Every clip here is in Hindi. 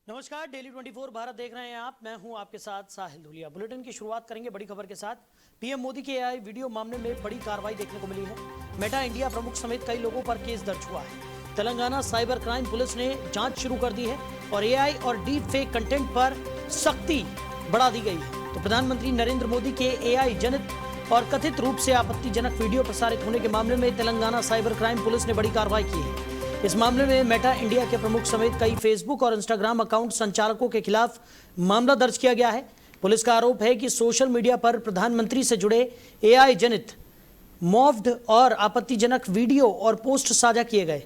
नमस्कार, डेली 24 भारत देख रहे हैं आप। मैं हूं आपके साथ साहिल धुलिया। बुलेटिन की शुरुआत करेंगे बड़ी खबर के साथ। पीएम मोदी के एआई वीडियो मामले में बड़ी कार्रवाई देखने को मिली है। मेटा इंडिया प्रमुख समेत कई लोगों पर केस दर्ज हुआ है। तेलंगाना साइबर क्राइम पुलिस ने जांच शुरू कर दी है और एआई और डीप फेक कंटेंट पर सख्ती बढ़ा दी गई है। तो प्रधानमंत्री नरेंद्र मोदी के एआई जनित और कथित रूप से आपत्तिजनक वीडियो प्रसारित होने के मामले में तेलंगाना साइबर क्राइम पुलिस ने बड़ी कार्रवाई की है। इस मामले में मेटा इंडिया के प्रमुख समेत कई फेसबुक और इंस्टाग्राम अकाउंट संचालकों के खिलाफ मामला दर्ज किया गया है। पुलिस का आरोप है कि सोशल मीडिया पर प्रधानमंत्री से जुड़े एआई जनित मॉर्फ्ड और आपत्तिजनक वीडियो और पोस्ट साझा किए गए,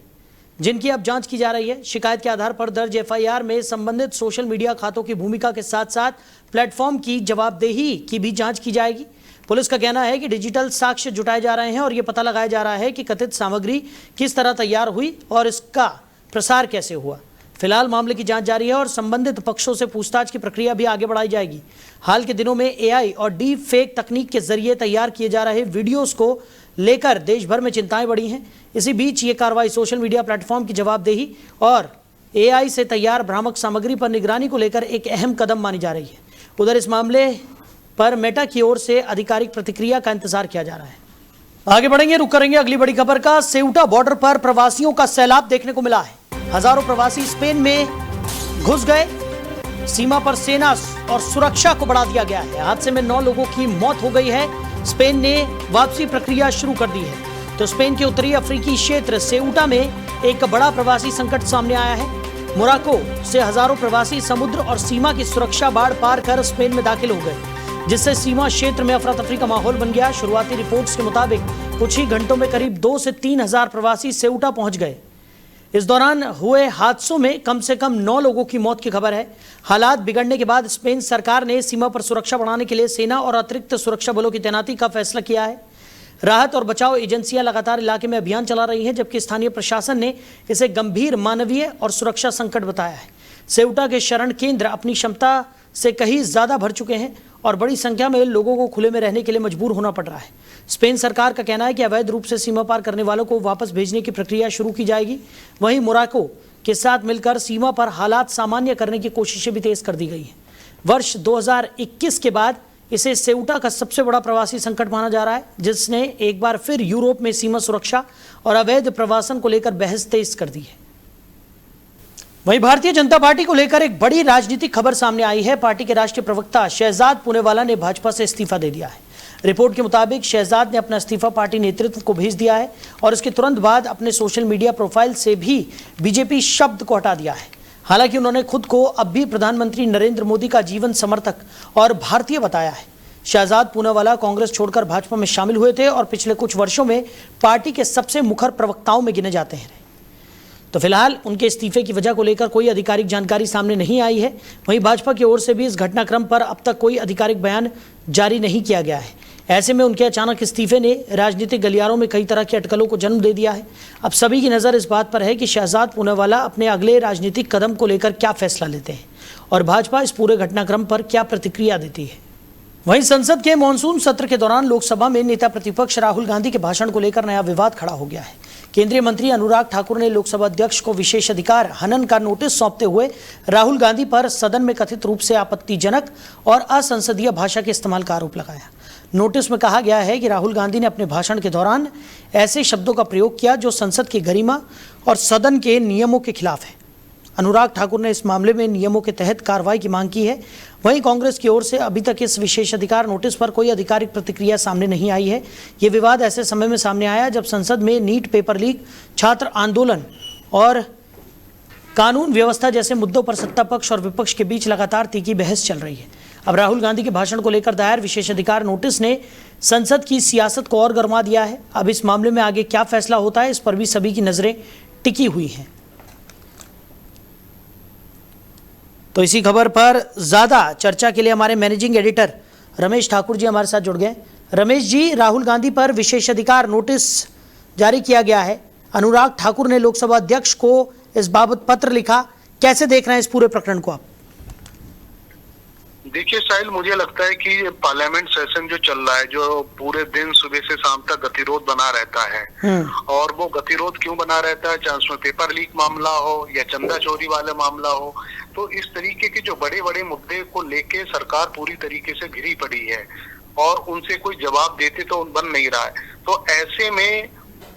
जिनकी अब जांच की जा रही है। शिकायत के आधार पर दर्ज एफआईआर में संबंधित सोशल मीडिया खातों की भूमिका के साथ साथ प्लेटफॉर्म की जवाबदेही की भी जांच की जाएगी। पुलिस का कहना है कि डिजिटल साक्ष्य जुटाए जा रहे हैं और यह पता लगाया जा रहा है कि कथित सामग्री किस तरह तैयार हुई और इसका प्रसार कैसे हुआ। फिलहाल मामले की जांच जारी है और संबंधित पक्षों से पूछताछ की प्रक्रिया भी आगे बढ़ाई जाएगी। हाल के दिनों में एआई और डीप फेक तकनीक के जरिए तैयार किए जा रहे वीडियोस को लेकर देश भर में चिंताएं बढ़ी हैं। इसी बीच ये कार्रवाई सोशल मीडिया प्लेटफॉर्म की जवाबदेही और एआई से तैयार भ्रामक सामग्री पर निगरानी को लेकर एक अहम कदम मानी जा रही है। उधर इस मामले पर मेटा की ओर से आधिकारिक प्रतिक्रिया का इंतजार किया जा रहा है। आगे बढ़ेंगे, रुक करेंगे अगली बड़ी खबर का। सेउटा बॉर्डर पर प्रवासियों का सैलाब देखने को मिला है। हजारों प्रवासी स्पेन में घुस गए। सीमा पर सेना और सुरक्षा को बढ़ा दिया गया है। हादसे में 9 लोगों की मौत हो गई है। स्पेन ने वापसी प्रक्रिया शुरू कर दी है। तो स्पेन के उत्तरी अफ्रीकी क्षेत्र सेउटा में एक बड़ा प्रवासी संकट सामने आया है। मोरक्को से हजारों प्रवासी समुद्र और सीमा की सुरक्षा बाढ़ पार कर स्पेन में दाखिल हो गए, जिससे सीमा क्षेत्र में अफरा तफरी का माहौल बन गया। शुरुआती रिपोर्ट्स के मुताबिक कुछ ही घंटों में करीब 2 से 3 हजार प्रवासी सेउटा पहुंच गए। इस दौरान हुए हादसों में कम से कम 9 लोगों की मौत की खबर है। हालात बिगड़ने के बाद स्पेन सरकार ने सीमा पर सुरक्षा बढ़ाने के लिए सेना और अतिरिक्त सुरक्षा बलों की तैनाती का फैसला किया है। राहत और बचाव एजेंसियां लगातार इलाके में अभियान चला रही हैं, जबकि स्थानीय प्रशासन ने इसे गंभीर मानवीय और सुरक्षा संकट बताया है। सेउटा के शरण केंद्र अपनी क्षमता से कहीं ज्यादा भर चुके हैं और बड़ी संख्या में लोगों को खुले में रहने के लिए मजबूर होना पड़ रहा है। स्पेन सरकार का कहना है कि अवैध रूप से सीमा पार करने वालों को वापस भेजने की प्रक्रिया शुरू की जाएगी। वहीं मोरक्को के साथ मिलकर सीमा पर हालात सामान्य करने की कोशिशें भी तेज कर दी गई हैं। वर्ष 2021 के बाद इसे सेउटा का सबसे बड़ा प्रवासी संकट माना जा रहा है, जिसने एक बार फिर यूरोप में सीमा सुरक्षा और अवैध प्रवासन को लेकर बहस तेज कर दी है। वहीं भारतीय जनता पार्टी को लेकर एक बड़ी राजनीतिक खबर सामने आई है। पार्टी के राष्ट्रीय प्रवक्ता शहजाद पूनेवाला ने भाजपा से इस्तीफा दे दिया है। रिपोर्ट के मुताबिक शहजाद ने अपना इस्तीफा पार्टी नेतृत्व को भेज दिया है और इसके तुरंत बाद अपने सोशल मीडिया प्रोफाइल से भी बीजेपी शब्द को हटा दिया है। हालांकि उन्होंने खुद को अब भी प्रधानमंत्री नरेंद्र मोदी का जीवन समर्थक और भारतीय बताया है। शहजाद पूनेवाला कांग्रेस छोड़कर भाजपा में शामिल हुए थे और पिछले कुछ वर्षों में पार्टी के सबसे मुखर प्रवक्ताओं में गिने जाते हैं। तो फिलहाल उनके इस्तीफे की वजह को लेकर कोई आधिकारिक जानकारी सामने नहीं आई है। वहीं भाजपा की ओर से भी इस घटनाक्रम पर अब तक कोई आधिकारिक बयान जारी नहीं किया गया है। ऐसे में उनके अचानक इस्तीफे ने राजनीतिक गलियारों में कई तरह की अटकलों को जन्म दे दिया है। अब सभी की नज़र इस बात पर है कि शहजाद पूनेवाला अपने अगले राजनीतिक कदम को लेकर क्या फैसला लेते हैं और भाजपा इस पूरे घटनाक्रम पर क्या प्रतिक्रिया देती है। वहीं संसद के मॉनसून सत्र के दौरान लोकसभा में नेता प्रतिपक्ष राहुल गांधी के भाषण को लेकर नया विवाद खड़ा हो गया है। केंद्रीय मंत्री अनुराग ठाकुर ने लोकसभा अध्यक्ष को विशेषाधिकार हनन का नोटिस सौंपते हुए राहुल गांधी पर सदन में कथित रूप से आपत्तिजनक और असंसदीय भाषा के इस्तेमाल का आरोप लगाया। नोटिस में कहा गया है कि राहुल गांधी ने अपने भाषण के दौरान ऐसे शब्दों का प्रयोग किया जो संसद की गरिमा और सदन के नियमों के खिलाफ है। अनुराग ठाकुर ने इस मामले में नियमों के तहत कार्रवाई की मांग की है। वहीं कांग्रेस की ओर से अभी तक इस विशेषाधिकार नोटिस पर कोई आधिकारिक प्रतिक्रिया सामने नहीं आई है। ये विवाद ऐसे समय में सामने आया जब संसद में नीट पेपर लीक, छात्र आंदोलन और कानून व्यवस्था जैसे मुद्दों पर सत्ता पक्ष और विपक्ष के बीच लगातार तीखी बहस चल रही है। अब राहुल गांधी के भाषण को लेकर दायर विशेषाधिकार नोटिस ने संसद की सियासत को और गरमा दिया है। अब इस मामले में आगे क्या फैसला होता है, इस पर भी सभी की नजरें टिकी हुई हैं। तो इसी खबर पर ज्यादा चर्चा के लिए हमारे मैनेजिंग एडिटर रमेश ठाकुर जी हमारे साथ जुड़ गए। रमेश जी, राहुल गांधी पर विशेषाधिकार नोटिस जारी किया गया है। अनुराग ठाकुर ने लोकसभा अध्यक्ष को इस बाबत पत्र लिखा। कैसे देख रहे हैं इस पूरे प्रकरण को आप? देखिए साहिल, मुझे लगता है कि पार्लियामेंट सेशन जो चल रहा है, जो पूरे दिन सुबह से शाम तक गतिरोध बना रहता है, और वो गतिरोध क्यों बना रहता है, चाहे उसमें पेपर लीक मामला हो या चंदा चोरी वाला मामला हो, तो इस तरीके के जो बड़े बड़े मुद्दे को लेके सरकार पूरी तरीके से घिरी पड़ी है और उनसे कोई जवाब देते तो बन नहीं रहा है। तो ऐसे में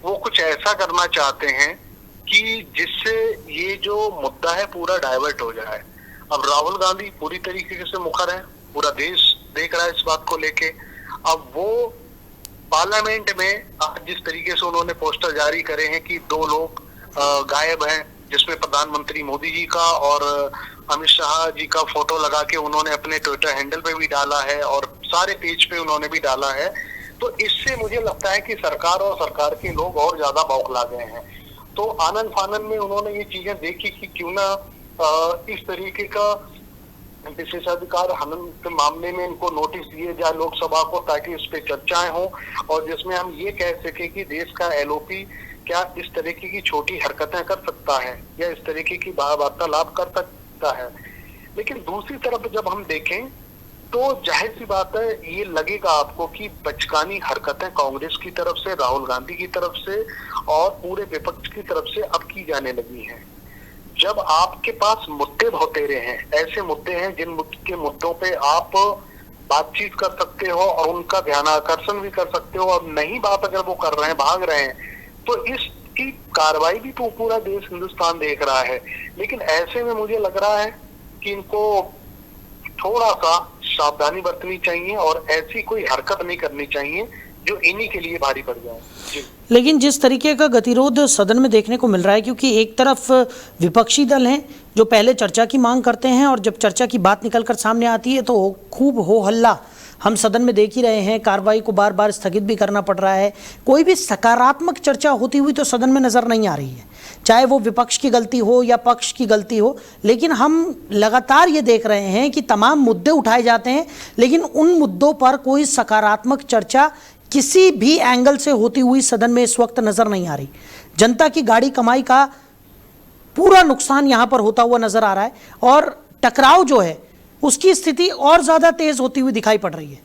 वो कुछ ऐसा करना चाहते हैं कि जिससे ये जो मुद्दा है पूरा डाइवर्ट हो जाए। अब राहुल गांधी पूरी तरीके से मुखर है, पूरा देश देख रहा है इस बात को लेके। अब वो पार्लियामेंट में आज जिस तरीके से उन्होंने पोस्टर जारी करे हैं कि 2 लोग गायब हैं, जिसमें प्रधानमंत्री मोदी जी का और अमित शाह जी का फोटो लगा के उन्होंने अपने ट्विटर हैंडल पे भी डाला है और सारे पेज पे उन्होंने भी डाला है, तो इससे मुझे लगता है कि सरकार और सरकार के लोग और ज्यादा बौखला गए हैं। तो आनंद फानन में उन्होंने ये चीजें देखी कि क्यों ना इस तरीके का विशेषाधिकार हनन के मामले में इनको नोटिस दिए जाए लोकसभा को, ताकि इस पे चर्चाएं हो और जिसमें हम ये कह सके कि देश का एलओपी क्या इस तरीके की छोटी हरकतें कर सकता है या इस तरीके की वार्तालाप कर सकता है। लेकिन दूसरी तरफ जब हम देखें तो जाहिर सी बात है, ये लगेगा आपको कि बचकानी हरकतें कांग्रेस की तरफ से, राहुल गांधी की तरफ से और पूरे विपक्ष की तरफ से अब की जाने लगी हैं। जब आपके पास मुद्दे बहुतेरे हैं, ऐसे मुद्दे हैं जिन के मुद्दों पे आप बातचीत कर सकते हो और उनका ध्यान आकर्षण भी कर सकते हो, और नई बात अगर वो कर रहे हैं, भाग रहे हैं, तो इसकी कार्रवाई भी तो पूरा देश हिंदुस्तान देख रहा है। लेकिन ऐसे में मुझे लग रहा है कि इनको थोड़ा सा सावधानी बरतनी चाहिए और ऐसी कोई हरकत नहीं करनी चाहिए जो इन्हीं के लिए भारी पड़ जाए। जी। लेकिन जिस तरीके का गतिरोध सदन में देखने को मिल रहा है, क्योंकि एक तरफ विपक्षी दल हैं जो पहले चर्चा की मांग करते हैं और जब चर्चा की बात निकलकर सामने आती है तो खूब हो हल्ला हम सदन में देख ही रहे हैं, कार्रवाई को बार बार स्थगित भी करना पड़ रहा है। कोई भी सकारात्मक चर्चा होती हुई तो सदन में नजर नहीं आ रही है, चाहे वो विपक्ष की गलती हो या पक्ष की गलती हो। लेकिन हम लगातार ये देख रहे हैं कि तमाम मुद्दे उठाए जाते हैं, लेकिन उन मुद्दों पर कोई सकारात्मक चर्चा किसी भी एंगल से होती हुई सदन में इस वक्त नजर नहीं आ रही। जनता की गाड़ी कमाई का पूरा नुकसान यहां पर होता हुआ नजर आ रहा है और टकराव जो है उसकी स्थिति और ज्यादा तेज होती हुई दिखाई पड़ रही है।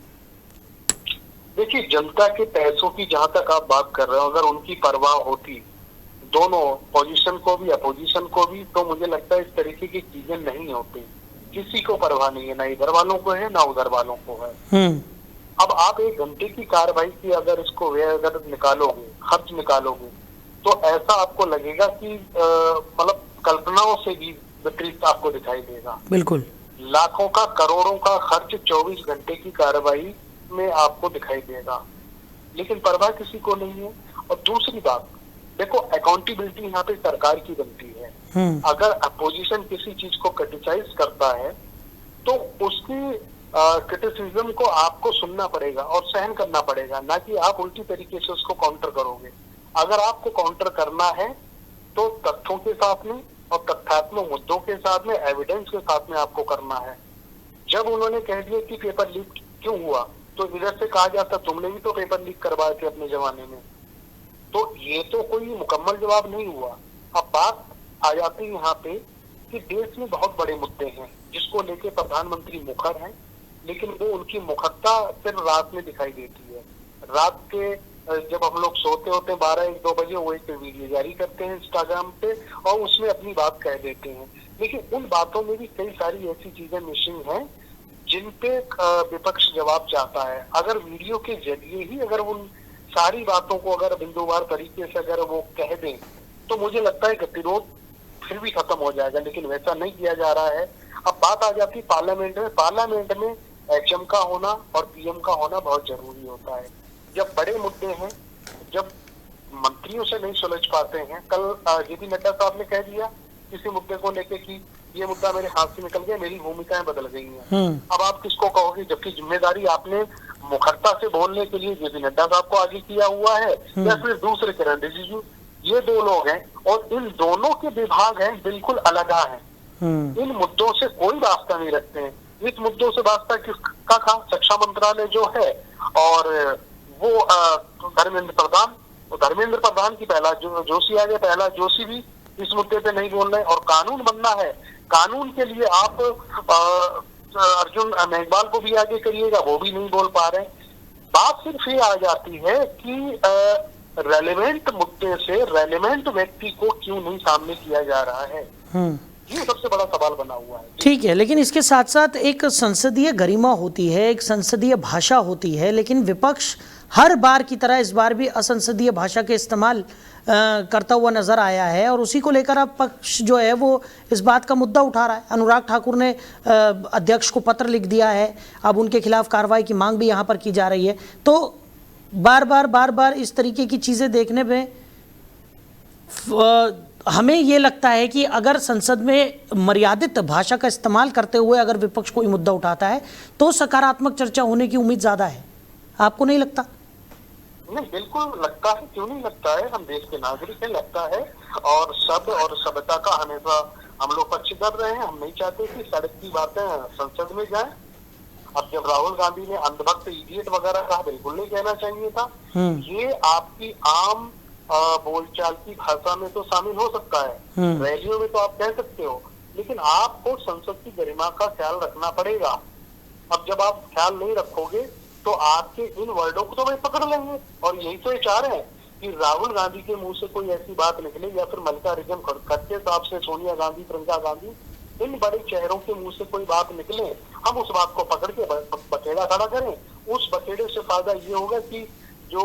देखिए, जनता के पैसों की जहां तक आप बात कर रहे हो, अगर उनकी परवाह होती दोनों पोजीशन को भी अपोजिशन को भी, तो मुझे लगता है इस तरीके की चीजें नहीं होती। किसी को परवाह नहीं है, ना इधर वालों को है ना उधर वालों को है। अब आप 1 घंटे की कार्रवाई की अगर इसको अगर निकालोगे, खर्च निकालोगे, तो ऐसा आपको लगेगा कि मतलब कल्पनाओं से भी विपरीत आपको दिखाई देगा। बिल्कुल लाखों का, करोड़ों का खर्च 24 घंटे की कार्रवाई में आपको दिखाई देगा, लेकिन परवाह किसी को नहीं है। और दूसरी बात देखो, अकाउंटेबिलिटी यहाँ पे सरकार की बनती है। अगर अपोजिशन किसी चीज को क्रिटिसाइज करता है तो उसकी क्रिटिसिज्म को आपको सुनना पड़ेगा और सहन करना पड़ेगा, ना कि आप उल्टी तरीके से उसको काउंटर करोगे। अगर आपको काउंटर करना है तो तथ्यों के साथ में और तथ्यात्मक मुद्दों के साथ में, एविडेंस के साथ में आपको करना है। जब उन्होंने कह दिया कि पेपर लीक क्यों हुआ, तो इधर से कहा जाता तुमने भी तो पेपर लीक करवाए थे अपने जमाने में। तो ये तो कोई मुकम्मल जवाब नहीं हुआ। अब बात आ जाती है यहाँ पे कि देश में बहुत बड़े मुद्दे हैं जिसको लेके प्रधानमंत्री मुखर हैं, लेकिन वो उनकी मुखरता सिर्फ रात में दिखाई देती है। रात के जब हम लोग सोते होते हैं 12-1-2 बजे, वो एक वीडियो जारी करते हैं इंस्टाग्राम पे और उसमें अपनी बात कह देते हैं। लेकिन उन बातों में भी कई सारी ऐसी चीजें मिसिंग हैं जिन पे विपक्ष जवाब चाहता है। अगर वीडियो के जरिए ही अगर उन सारी बातों को अगर बिंदुवार तरीके से अगर वो कह दें, तो मुझे लगता है गतिरोध फिर भी खत्म हो जाएगा, लेकिन वैसा नहीं किया जा रहा है। अब बात आ जाती पार्लियामेंट में। पार्लियामेंट में एचएम का होना और पीएम का होना बहुत जरूरी होता है। जब बड़े मुद्दे हैं, जब मंत्रियों से नहीं सुलझ पाते हैं, कल जेपी नड्डा साहब ने कह दिया किसी मुद्दे को लेके कि ये मुद्दा मेरे हाथ से निकल गया, मेरी भूमिकाएं बदल गई हैं। अब आप किसको कहोगे, जबकि जिम्मेदारी आपने मुखरता से बोलने के लिए जेपी नड्डा साहब को आगे किया हुआ है, या फिर दूसरे किरण रिजिजू। ये 2 लोग हैं और इन दोनों के विभाग हैं बिल्कुल अलग हैं। इन मुद्दों से कोई वास्ता नहीं रखते हैं। इस मुद्दों से वास्ता किसका था? शिक्षा मंत्रालय जो है, और वो धर्मेंद्र प्रधान की पहला जोशी आ गया, पहला जोशी भी इस मुद्दे पे नहीं बोल रहे। और कानून बनना है, कानून के लिए आप अर्जुन मेघवाल को भी आगे करिएगा, वो भी नहीं बोल पा रहे। बात सिर्फ ये आ जाती है कि रेलेवेंट मुद्दे से रेलेवेंट व्यक्ति को क्यों नहीं सामने किया जा रहा है, ये सबसे बड़ा सवाल बना हुआ है। ठीक है, लेकिन इसके साथ साथ एक संसदीय गरिमा होती है, एक संसदीय भाषा होती है, लेकिन विपक्ष हर बार की तरह इस बार भी असंसदीय भाषा के इस्तेमाल करता हुआ नजर आया है और उसी को लेकर अब पक्ष जो है वो इस बात का मुद्दा उठा रहा है। अनुराग ठाकुर ने अध्यक्ष को पत्र लिख दिया है, अब उनके खिलाफ कार्रवाई की मांग भी यहाँ पर की जा रही है। तो बार बार इस तरीके की चीज़ें देखने में हमें ये लगता है कि अगर संसद में मर्यादित भाषा का इस्तेमाल करते हुए अगर विपक्ष कोई मुद्दा उठाता है तो सकारात्मक चर्चा होने की उम्मीद ज़्यादा है। आपको नहीं लगता? नहीं, बिल्कुल लगता है, क्यों नहीं लगता है। हम देश के नागरिक हैं, लगता है। और शब्द और सभ्यता का हमेशा हम लोग पक्षधर रहे हैं। हम नहीं चाहते कि सड़क की बातें संसद में जाए। अब जब राहुल गांधी ने अंधभक्त इडियट वगैरह कहा, बिल्कुल नहीं कहना चाहिए था। ये आपकी आम बोलचाल की भाषा में तो शामिल हो सकता है, रैलियों में तो आप कह सकते हो, लेकिन आपको संसद की गरिमा का ख्याल रखना पड़ेगा। अब जब आप ख्याल नहीं रखोगे तो आपके इन वर्डों को तो भाई पकड़ लेंगे। और यही तो चाह रहे हैं कि राहुल गांधी के मुंह से कोई ऐसी बात निकले या फिर मल्लिकार्जुन खड़गे साहब से सोनिया गांधी, प्रियंका गांधी, इन बड़े चेहरों के मुंह से कोई बात निकले, हम उस बात को पकड़ के बखेड़ा खड़ा करें। उस बखेड़े से फायदा ये होगा कि जो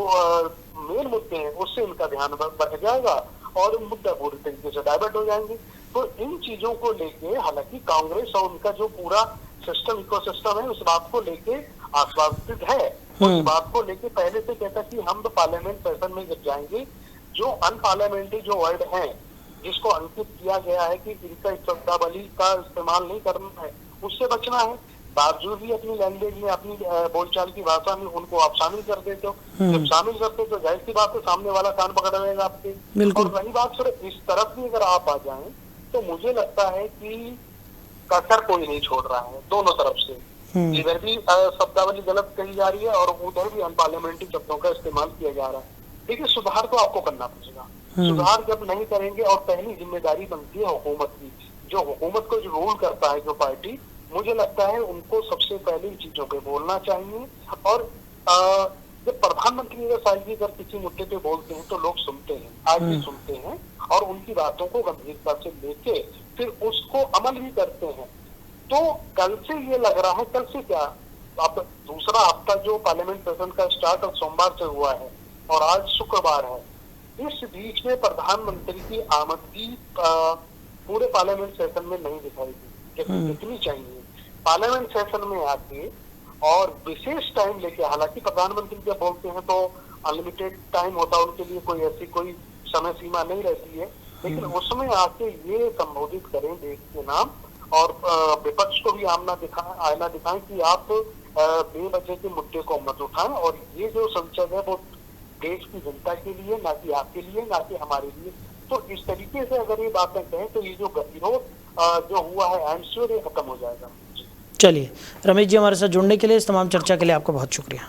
मेन मुद्दे हैं उससे इनका ध्यान बढ़ जाएगा और मुद्दा पूरी तरीके से डाइवर्ट हो जाएंगे। तो इन चीजों को लेके हालांकि कांग्रेस और उनका जो पूरा सिस्टम, इकोसिस्टम है, उस बात को लेके आश्वासित है। उस बात को लेके पहले से कहता कि हम तो पार्लियामेंट सेशन में जब जाएंगे, जो अनपार्लियामेंट्री जो वर्ड हैं जिसको अंकित किया गया है कि इनका शब्दावली का इस्तेमाल नहीं करना है, उससे बचना है। बावजूद भी अपनी लैंग्वेज में, अपनी बोलचाल की भाषा में उनको आप शामिल कर देते हो। जब शामिल करते हो तो जाहिर सी बात है सामने वाला कान पकड़ रहेगा आपके। और रही बात सिर्फ इस तरफ भी अगर आप आ जाएं तो मुझे लगता है कि कसर कोई नहीं छोड़ रहा है दोनों तरफ से। इधर भी शब्दावली गलत कही जा रही है और उधर भी अनपार्लियामेंट्री शब्दों का इस्तेमाल किया जा रहा है। देखिए, सुधार तो आपको करना पड़ेगा। सुधार जब नहीं करेंगे, और पहली जिम्मेदारी बनती है हुकूमत की। जो हुकूमत को जो रूल करता है जो पार्टी, मुझे लगता है उनको सबसे पहले इन चीजों पे बोलना चाहिए। और जब प्रधानमंत्री अगर साहिब अगर किसी मुद्दे पे बोलते हैं तो लोग सुनते हैं, आज भी सुनते हैं और उनकी बातों को गंभीरता से लेके फिर उसको अमल भी करते हैं। तो कल से ये लग रहा है, कल से क्या, अब दूसरा हफ्ता जो पार्लियामेंट सेशन का स्टार्ट अब सोमवार से हुआ है और आज शुक्रवार है, इस बीच में प्रधानमंत्री की आमदगी पूरे पार्लियामेंट सेशन में नहीं दिखाई दी जितनी चाहिए। पार्लियामेंट सेशन में आके और विशेष टाइम लेके, हालांकि प्रधानमंत्री जब बोलते हैं तो अनलिमिटेड टाइम होता है उनके लिए, कोई ऐसी कोई समय सीमा नहीं रहती है, लेकिन उसमें आके ये संबोधित करें देश के नाम और विपक्ष को भी आईना दिखाएं कि आप बेवजह के मुद्दे को मत उठाएं। और ये जो संसद है वो देश की जनता के लिए, ना कि आपके लिए, ना कि हमारे लिए। तो इस तरीके से अगर ये बातें कहें तो ये जो गतिरोध जो हुआ है, आई एम श्योर ये खत्म हो जाएगा। चलिए रमेश जी, हमारे साथ जुड़ने के लिए, इस तमाम चर्चा के लिए आपका बहुत शुक्रिया।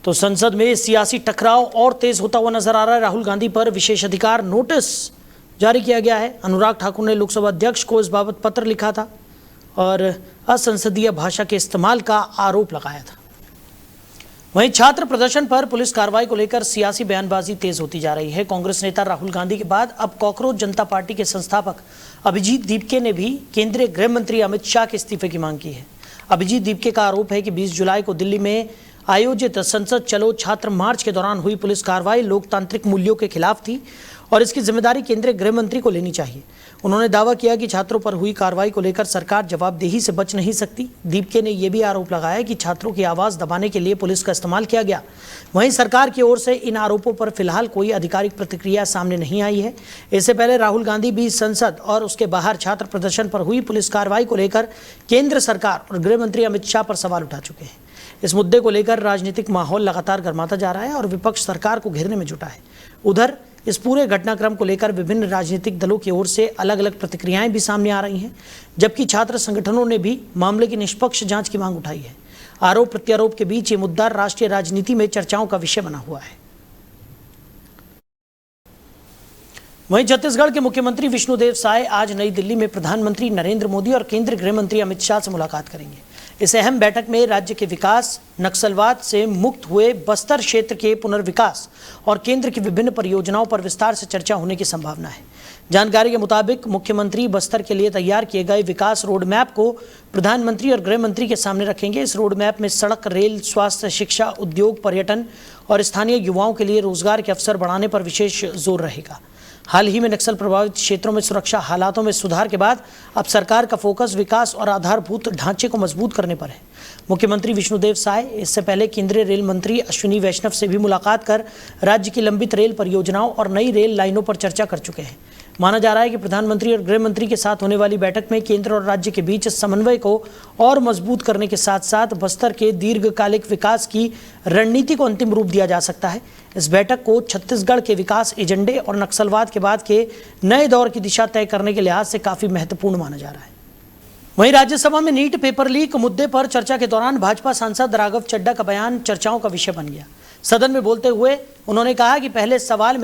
तो संसद में सियासी टकराव और तेज होता हुआ नजर आ रहा है। राहुल गांधी पर विशेषाधिकार नोटिस जारी किया गया है। अनुराग ठाकुर ने लोकसभा अध्यक्ष को इस बाबत पत्र लिखा था और असंसदीय भाषा के इस्तेमाल का आरोप लगाया था। वहीं छात्र प्रदर्शन पर पुलिस कार्रवाई को लेकर सियासी बयानबाजी तेज होती जा रही है। कांग्रेस नेता राहुल गांधी के बाद अब कॉकरोच जनता पार्टी के संस्थापक अभिजीत दीपके ने भी केंद्रीय गृह मंत्री अमित शाह के इस्तीफे की मांग की है। अभिजीत दीपके का आरोप है कि 20 जुलाई को दिल्ली में आयोजित संसद चलो छात्र मार्च के दौरान हुई पुलिस कार्रवाई लोकतांत्रिक मूल्यों के खिलाफ थी और इसकी जिम्मेदारी केंद्रीय गृह मंत्री को लेनी चाहिए। उन्होंने दावा किया कि छात्रों पर हुई कार्रवाई को लेकर सरकार जवाबदेही से बच नहीं सकती। दीपके ने यह भी आरोप लगाया कि छात्रों की आवाज दबाने के लिए पुलिस का इस्तेमाल किया गया। वहीं सरकार की ओर से इन आरोपों पर फिलहाल कोई आधिकारिक प्रतिक्रिया सामने नहीं आई है। इससे पहले राहुल गांधी भी संसद और उसके बाहर छात्र प्रदर्शन पर हुई पुलिस कार्रवाई को लेकर केंद्र सरकार और गृह मंत्री अमित शाह पर सवाल उठा चुके हैं। इस मुद्दे को लेकर राजनीतिक माहौल लगातार गर्माता जा रहा है और विपक्ष सरकार को घेरने में जुटा है। उधर इस पूरे घटनाक्रम को लेकर विभिन्न राजनीतिक दलों की ओर से अलग अलग प्रतिक्रियाएं भी सामने आ रही हैं, जबकि छात्र संगठनों ने भी मामले की निष्पक्ष जांच की मांग उठाई है। आरोप प्रत्यारोप के बीच ये मुद्दा राष्ट्रीय राजनीति में चर्चाओं का विषय बना हुआ है। वहीं छत्तीसगढ़ के मुख्यमंत्री विष्णुदेव साय आज नई दिल्ली में प्रधानमंत्री नरेंद्र मोदी और केंद्रीय गृह मंत्री अमित शाह से मुलाकात करेंगे। इस अहम बैठक में राज्य के विकास, नक्सलवाद से मुक्त हुए बस्तर क्षेत्र के पुनर्विकास और केंद्र की विभिन्न परियोजनाओं पर विस्तार से चर्चा होने की संभावना है। जानकारी के मुताबिक मुख्यमंत्री बस्तर के लिए तैयार किए गए विकास रोड मैप को प्रधानमंत्री और गृह मंत्री के सामने रखेंगे। इस रोड मैप में सड़क, रेल, स्वास्थ्य, शिक्षा, उद्योग, पर्यटन और स्थानीय युवाओं के लिए रोजगार के अवसर बढ़ाने पर विशेष जोर रहेगा। हाल ही में नक्सल प्रभावित क्षेत्रों में सुरक्षा हालातों में सुधार के बाद अब सरकार का फोकस विकास और आधारभूत ढांचे को मजबूत करने पर है। मुख्यमंत्री विष्णुदेव साय इससे पहले केंद्रीय रेल मंत्री अश्विनी वैष्णव से भी मुलाकात कर राज्य की लंबित रेल परियोजनाओं और नई रेल लाइनों पर चर्चा कर चुके हैं। माना जा रहा है कि प्रधानमंत्री और गृह मंत्री के साथ होने वाली बैठक में केंद्र और राज्य के बीच समन्वय को और मजबूत करने के साथ साथ बस्तर के दीर्घकालिक विकास की रणनीति को अंतिम रूप दिया जा सकता है। इस बैठक को छत्तीसगढ़ के विकास एजेंडे और नक्सलवाद के बाद के नए दौर की दिशा तय करने के लिहाज से काफी महत्वपूर्ण माना जा रहा है। वहीं राज्यसभा में नीट पेपर लीक मुद्दे पर चर्चा के दौरान भाजपा सांसद राघव चड्ढा का बयान चर्चाओं का विषय बन गया। सदन में बोलते हुए उन्होंने कहा कि पहले सवाल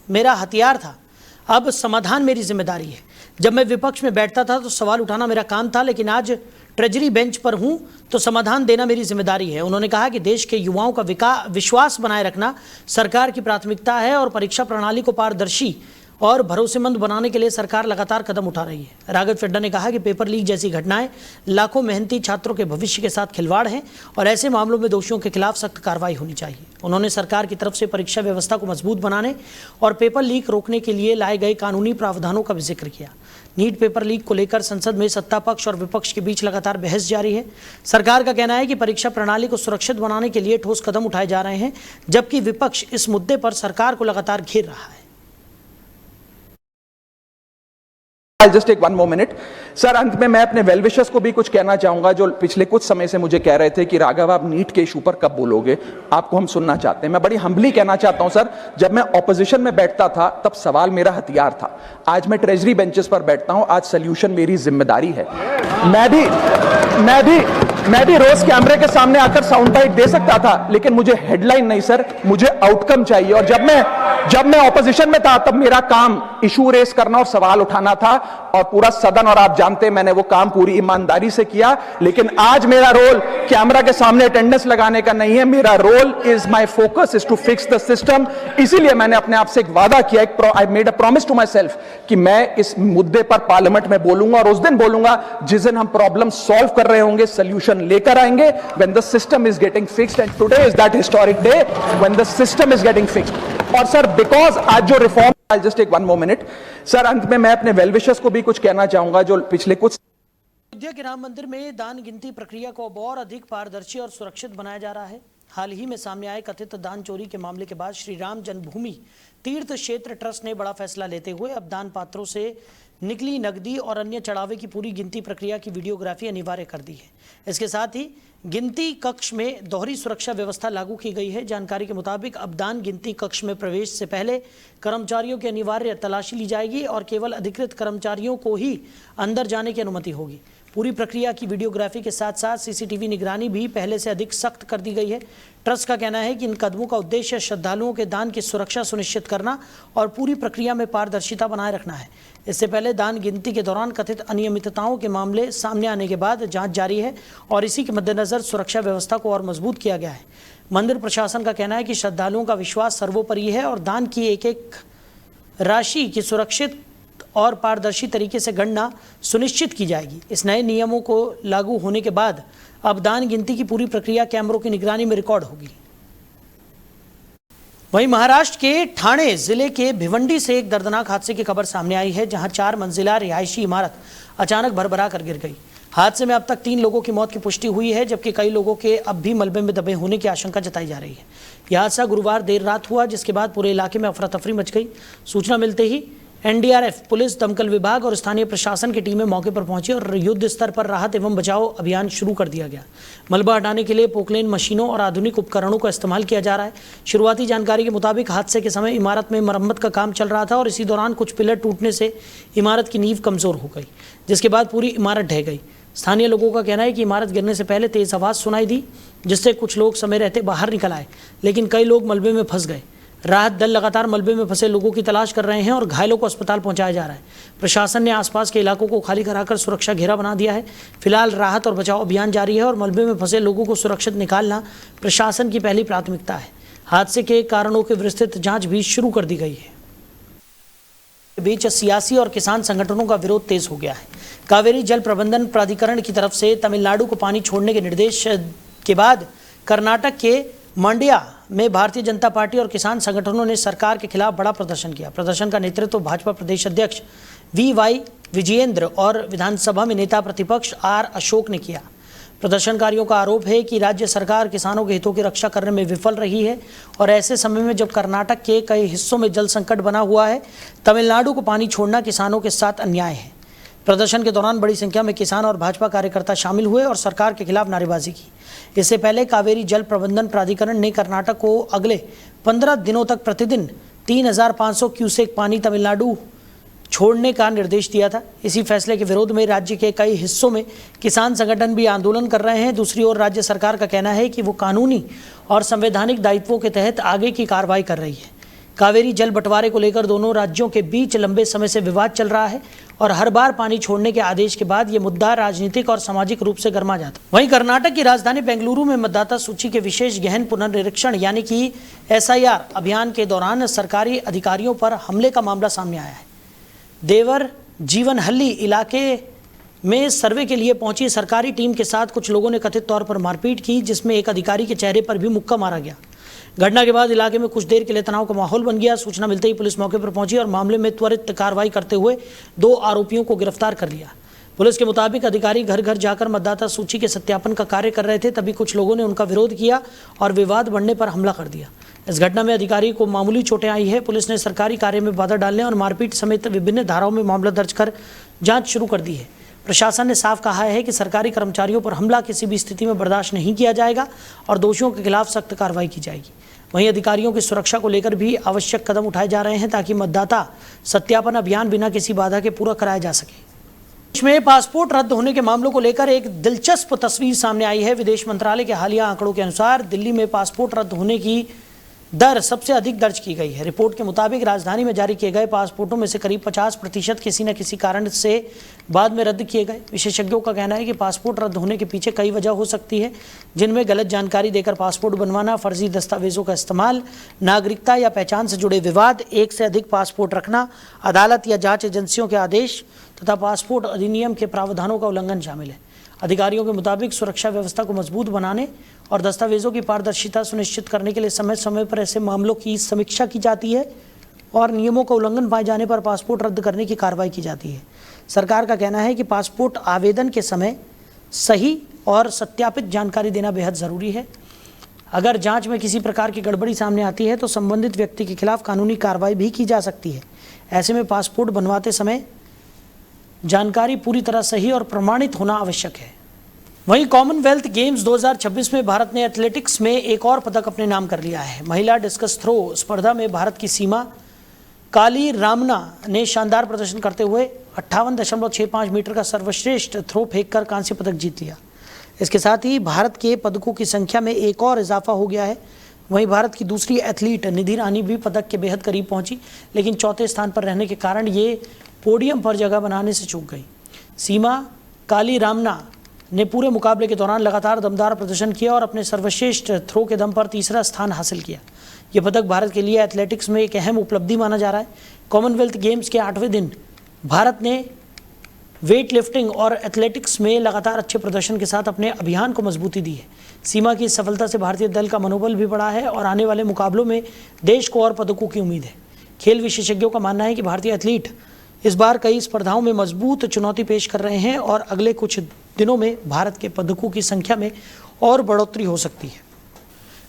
मेरा हथियार था, अब समाधान मेरी जिम्मेदारी है। जब मैं विपक्ष में बैठता था तो सवाल उठाना मेरा काम था, लेकिन आज ट्रेजरी बेंच पर हूं तो समाधान देना मेरी जिम्मेदारी है। उन्होंने कहा कि देश के युवाओं का विश्वास बनाए रखना सरकार की प्राथमिकता है और परीक्षा प्रणाली को पारदर्शी और भरोसेमंद बनाने के लिए सरकार लगातार कदम उठा रही है। राघव चड्ढा ने कहा कि पेपर लीक जैसी घटनाएं लाखों मेहनती छात्रों के भविष्य के साथ खिलवाड़ हैं और ऐसे मामलों में दोषियों के खिलाफ सख्त कार्रवाई होनी चाहिए। उन्होंने सरकार की तरफ से परीक्षा व्यवस्था को मजबूत बनाने और पेपर लीक रोकने के लिए लाए गए कानूनी प्रावधानों का भी जिक्र किया। नीट पेपर लीक को लेकर संसद में सत्ता पक्ष और विपक्ष के बीच लगातार बहस जारी है। सरकार का कहना है कि परीक्षा प्रणाली को सुरक्षित बनाने के लिए ठोस कदम उठाए जा रहे हैं, जबकि विपक्ष इस मुद्दे पर सरकार को लगातार घेर रहा है। I'll just take one more minute. Sir, अंत में मैं अपने वेल विशर्स को भी कुछ कहना चाहूंगा जो पिछले कुछ समय से मुझे कह रहे थे कि राघव आप नीट के इशू पर कब बोलोगे, आपको हम सुनना चाहते हैं। मैं बड़ी हम्बली कहना चाहता हूं सर, जब मैं ऑपोजिशन में बैठता था तब सवाल मेरा हथियार था, आज मैं ट्रेजरी बेंचेस पर बैठता हूं, आज सोल्यूशन मेरी जिम्मेदारी है। मैं भी रोज कैमरे के सामने आकर साउंड बाइट दे सकता था, लेकिन मुझे हेडलाइन नहीं सर, मुझे आउटकम चाहिए। और जब मैं ऑपोजिशन में था तब मेरा काम इशू रेस करना और सवाल उठाना था, और पूरा सदन और आप जानते हैं मैंने वो काम पूरी ईमानदारी से किया। लेकिन आज मेरा रोल कैमरा के सामने अटेंडेंस लगाने का नहीं है, मेरा role is my focus is to fix the system. इसीलिए मैंने अपने आप से एक वादा किया, I made a promise to myself कि मैं इस मुद्दे पर पार्लियामेंट में बोलूंगा, और उस दिन बोलूंगा जिस दिन हम प्रॉब्लम सॉल्व कर रहे होंगे, सोल्यूशन लेकर आएंगे, when the system is getting fixed. And today is that historic day when the system is getting fixed. और सर, बिकॉज आज जो reform, I'll just take one more minute. Sir, अंत में मैं अपने वेल विशर्स को भी कुछ कहना चाहूंगा जो पिछले कुछ अयोध्या के राम मंदिर में दान गिनती प्रक्रिया को अब और अधिक पारदर्शी और सुरक्षित बनाया जा रहा है। हाल ही में सामने आए कथित दान चोरी के मामले के बाद श्री राम जन्मभूमि तीर्थ क्षेत्र ट्रस्ट ने बड़ा फैसला लेते हुए अब दान पात्रों से निकली नकदी और अन्य चढ़ावे की पूरी गिनती प्रक्रिया की वीडियोग्राफी अनिवार्य कर दी है। इसके साथ ही गिनती कक्ष में दोहरी सुरक्षा व्यवस्था लागू की गई है। जानकारी के मुताबिक अब दान गिनती कक्ष में प्रवेश से पहले कर्मचारियों की अनिवार्य तलाशी ली जाएगी और केवल अधिकृत कर्मचारियों को ही अंदर जाने की अनुमति होगी। पूरी प्रक्रिया की वीडियोग्राफी के साथ साथ सीसीटीवी निगरानी भी पहले से अधिक सख्त कर दी गई है। ट्रस्ट का कहना है कि इन कदमों का उद्देश्य श्रद्धालुओं के दान की सुरक्षा सुनिश्चित करना और पूरी प्रक्रिया में पारदर्शिता बनाए रखना है। इससे पहले दान गिनती के दौरान कथित अनियमितताओं के मामले सामने आने के बाद जांच जारी है और इसी के मद्देनजर सुरक्षा व्यवस्था को और मजबूत किया गया है। मंदिर प्रशासन का कहना है कि श्रद्धालुओं का विश्वास सर्वोपरि है और दान की एक एक राशि की सुरक्षित और पारदर्शी तरीके से गणना सुनिश्चित की जाएगी। इस नए नियमों को लागू होने के बाद अब दान गिनती की पूरी प्रक्रिया कैमरों की निगरानी में रिकॉर्ड होगी। वहीं महाराष्ट्र के ठाणे जिले के भिवंडी से एक दर्दनाक हादसे की खबर सामने आई है, जहां 4 मंजिला रिहायशी इमारत अचानक भरभरा कर गिर गई। हादसे में अब तक 3 लोगों की मौत की पुष्टि हुई है, जबकि कई लोगों के अब भी मलबे में दबे होने की आशंका जताई जा रही है। यह हादसा गुरुवार देर रात हुआ, जिसके बाद पूरे इलाके में अफरा तफरी मच गई। सूचना मिलते ही एनडीआरएफ, पुलिस, दमकल विभाग और स्थानीय प्रशासन की टीमें मौके पर पहुंची और युद्ध स्तर पर राहत एवं बचाव अभियान शुरू कर दिया गया। मलबा हटाने के लिए पोकलेन मशीनों और आधुनिक उपकरणों का इस्तेमाल किया जा रहा है। शुरुआती जानकारी के मुताबिक हादसे के समय इमारत में मरम्मत का काम चल रहा था और इसी दौरान कुछ पिलर टूटने से इमारत की नींव कमजोर हो गई, जिसके बाद पूरी इमारत ढह गई। स्थानीय लोगों का कहना है कि इमारत गिरने से पहले तेज आवाज़ सुनाई दी, जिससे कुछ लोग समय रहते बाहर निकल आए, लेकिन कई लोग मलबे में फंस गए। राहत दल लगातार मलबे में फंसे लोगों की तलाश कर रहे हैं और घायलों को अस्पताल पहुंचाया जा रहा है। प्रशासन ने आसपास के इलाकों को खाली कराकर सुरक्षा घेरा बना दिया है। फिलहाल राहत और बचाव अभियान जारी है और मलबे में फंसे लोगों को सुरक्षित निकालना प्रशासन की पहली प्राथमिकता है। हादसे के कारणों की विस्तृत जांच भी शुरू कर दी गई है। बीच सियासी और किसान संगठनों का विरोध तेज हो गया है। कावेरी जल प्रबंधन प्राधिकरण की तरफ से तमिलनाडु को पानी छोड़ने के निर्देश के बाद कर्नाटक के मांड्या में भारतीय जनता पार्टी और किसान संगठनों ने सरकार के खिलाफ बड़ा प्रदर्शन किया। प्रदर्शन का नेतृत्व भाजपा प्रदेश अध्यक्ष वी.वाई. विजयेंद्र और विधानसभा में नेता प्रतिपक्ष आर. अशोक ने किया। प्रदर्शनकारियों का आरोप है कि राज्य सरकार किसानों के हितों की रक्षा करने में विफल रही है और ऐसे समय में जब कर्नाटक के कई हिस्सों में जल संकट बना हुआ है, तमिलनाडु को पानी छोड़ना किसानों के साथ अन्याय है। प्रदर्शन के दौरान बड़ी संख्या में किसान और भाजपा कार्यकर्ता शामिल हुए और सरकार के खिलाफ नारेबाजी की। इससे पहले कावेरी जल प्रबंधन प्राधिकरण ने कर्नाटक को अगले 15 दिनों तक प्रतिदिन 3,500 क्यूसेक पानी तमिलनाडु छोड़ने का निर्देश दिया था। इसी फैसले के विरोध में राज्य के कई हिस्सों में किसान संगठन भी आंदोलन कर रहे हैं। दूसरी ओर राज्य सरकार का कहना है कि वो कानूनी और संवैधानिक दायित्वों के तहत आगे की कार्रवाई कर रही है। कावेरी जल बंटवारे को लेकर दोनों राज्यों के बीच लंबे समय से विवाद चल रहा है और हर बार पानी छोड़ने के आदेश के बाद ये मुद्दा राजनीतिक और सामाजिक रूप से गर्मा जाता है। वहीं कर्नाटक की राजधानी बेंगलुरु में मतदाता सूची के विशेष गहन पुनर्निरीक्षण यानी कि SIR अभियान के दौरान सरकारी अधिकारियों पर हमले का मामला सामने आया है। देवर जीवनहल्ली इलाके में सर्वे के लिए पहुंची सरकारी टीम के साथ कुछ लोगों ने कथित तौर पर मारपीट की, जिसमें एक अधिकारी के चेहरे पर भी मुक्का मारा गया। घटना के बाद इलाके में कुछ देर के लिए तनाव का माहौल बन गया। सूचना मिलते ही पुलिस मौके पर पहुंची और मामले में त्वरित कार्रवाई करते हुए 2 आरोपियों को गिरफ्तार कर लिया। पुलिस के मुताबिक अधिकारी घर घर जाकर मतदाता सूची के सत्यापन का कार्य कर रहे थे, तभी कुछ लोगों ने उनका विरोध किया और विवाद बढ़ने पर हमला कर दिया। इस घटना में अधिकारी को मामूली चोटें आई है। पुलिस ने सरकारी कार्य में बाधा डालने और मारपीट समेत विभिन्न धाराओं में मामला दर्ज कर जांच शुरू कर दी है। प्रशासन ने साफ कहा है कि सरकारी कर्मचारियों पर हमला किसी भी स्थिति में बर्दाश्त नहीं किया जाएगा और दोषियों के खिलाफ सख्त कार्रवाई की जाएगी। वहीं अधिकारियों की सुरक्षा को लेकर भी आवश्यक कदम उठाए जा रहे हैं ताकि मतदाता सत्यापन अभियान बिना किसी बाधा के पूरा कराया जा सके। देश में पासपोर्ट रद्द होने के मामलों को लेकर एक दिलचस्प तस्वीर सामने आई है। विदेश मंत्रालय के हालिया आंकड़ों के अनुसार दिल्ली में पासपोर्ट रद्द होने की दर सबसे अधिक दर्ज की गई है। रिपोर्ट के मुताबिक राजधानी में जारी किए गए पासपोर्टों में से करीब 50% किसी न किसी कारण से बाद में रद्द किए गए। विशेषज्ञों का कहना है कि पासपोर्ट रद्द होने के पीछे कई वजह हो सकती है, जिनमें गलत जानकारी देकर पासपोर्ट बनवाना, फर्जी दस्तावेजों का इस्तेमाल, नागरिकता या पहचान से जुड़े विवाद, एक से अधिक पासपोर्ट रखना, अदालत या जांच एजेंसियों के आदेश तथा पासपोर्ट अधिनियम के प्रावधानों का उल्लंघन शामिल है। अधिकारियों के मुताबिक सुरक्षा व्यवस्था को मजबूत बनाने और दस्तावेजों की पारदर्शिता सुनिश्चित करने के लिए समय समय पर ऐसे मामलों की समीक्षा की जाती है और नियमों का उल्लंघन पाए जाने पर पासपोर्ट रद्द करने की कार्रवाई की जाती है। सरकार का कहना है कि पासपोर्ट आवेदन के समय सही और सत्यापित जानकारी देना बेहद ज़रूरी है। अगर जांच में किसी प्रकार की गड़बड़ी सामने आती है तो संबंधित व्यक्ति के खिलाफ कानूनी कार्रवाई भी की जा सकती है। ऐसे में पासपोर्ट बनवाते समय जानकारी पूरी तरह सही और प्रमाणित होना आवश्यक है। वहीं कॉमनवेल्थ गेम्स 2026 में भारत ने एथलेटिक्स में एक और पदक अपने नाम कर लिया है। महिला डिस्कस थ्रो स्पर्धा में भारत की सीमा काली रामना ने शानदार प्रदर्शन करते हुए 58.65 मीटर का सर्वश्रेष्ठ थ्रो फेंककर कांस्य पदक जीत लिया। इसके साथ ही भारत के पदकों की संख्या में एक और इजाफा हो गया है। वहीं भारत की दूसरी एथलीट निधि रानी भी पदक के बेहद करीब पहुंची, लेकिन चौथे स्थान पर रहने के कारण ये पोडियम पर जगह बनाने से चूक गई। सीमा काली रामना ने पूरे मुकाबले के दौरान लगातार दमदार प्रदर्शन किया और अपने सर्वश्रेष्ठ थ्रो के दम पर तीसरा स्थान हासिल किया। यह पदक भारत के लिए एथलेटिक्स में एक अहम उपलब्धि माना जा रहा है। कॉमनवेल्थ गेम्स के 8वें दिन भारत ने वेट लिफ्टिंग और एथलेटिक्स में लगातार अच्छे प्रदर्शन के साथ अपने अभियान को मजबूती दी है। सीमा की इस सफलता से भारतीय दल का मनोबल भी बढ़ा है और आने वाले मुकाबलों में देश को और पदकों की उम्मीद है। खेल विशेषज्ञों का मानना है कि भारतीय एथलीट इस बार कई स्पर्धाओं में मजबूत चुनौती पेश कर रहे हैं और अगले कुछ दिनों में भारत के पदकों की संख्या में और बढ़ोतरी हो सकती है।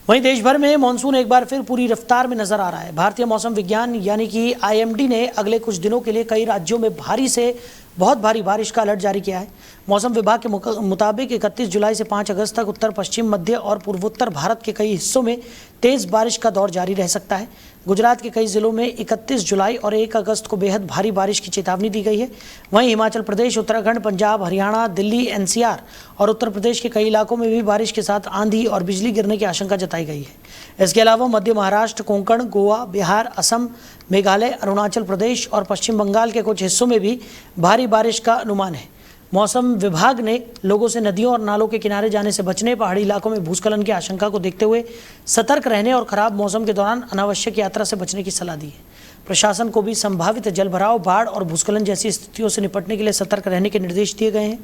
वहीं देश भर में मानसून एक बार फिर पूरी रफ्तार में नजर आ रहा है। भारतीय मौसम विज्ञान यानी कि IMD ने अगले कुछ दिनों के लिए कई राज्यों में भारी से बहुत भारी बारिश का अलर्ट जारी किया है। मौसम विभाग के मुताबिक 31 जुलाई से 5 अगस्त तक उत्तर पश्चिम मध्य और पूर्वोत्तर भारत के कई हिस्सों में तेज बारिश का दौर जारी रह सकता है। गुजरात के कई जिलों में 31 जुलाई और 1 अगस्त को बेहद भारी बारिश की चेतावनी दी गई है। वहीं हिमाचल प्रदेश, उत्तराखंड, पंजाब, हरियाणा, दिल्ली, एनसीआर और उत्तर प्रदेश के कई इलाकों में भी बारिश के साथ आंधी और बिजली गिरने की आशंका जताई गई है। इसके अलावा मध्य महाराष्ट्र, कोंकण, गोवा, बिहार, असम, मेघालय, अरुणाचल प्रदेश और पश्चिम बंगाल के कुछ हिस्सों में भी भारी बारिश का अनुमान है। मौसम विभाग ने लोगों से नदियों और नालों के किनारे जाने से बचने, पहाड़ी इलाकों में भूस्खलन की आशंका को देखते हुए सतर्क रहने और खराब मौसम के दौरान अनावश्यक यात्रा से बचने की सलाह दी है। प्रशासन को भी संभावित जलभराव, बाढ़ और भूस्खलन जैसी स्थितियों से निपटने के लिए सतर्क रहने के निर्देश दिए गए हैं।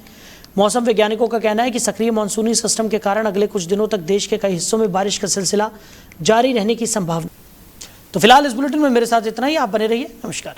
मौसम वैज्ञानिकों का कहना है कि सक्रिय मानसूनी सिस्टम के कारण अगले कुछ दिनों तक देश के कई हिस्सों में बारिश का सिलसिला जारी रहने की संभावना। तो फिलहाल इस बुलेटिन में मेरे साथ इतना ही। आप बने रहिए। नमस्कार।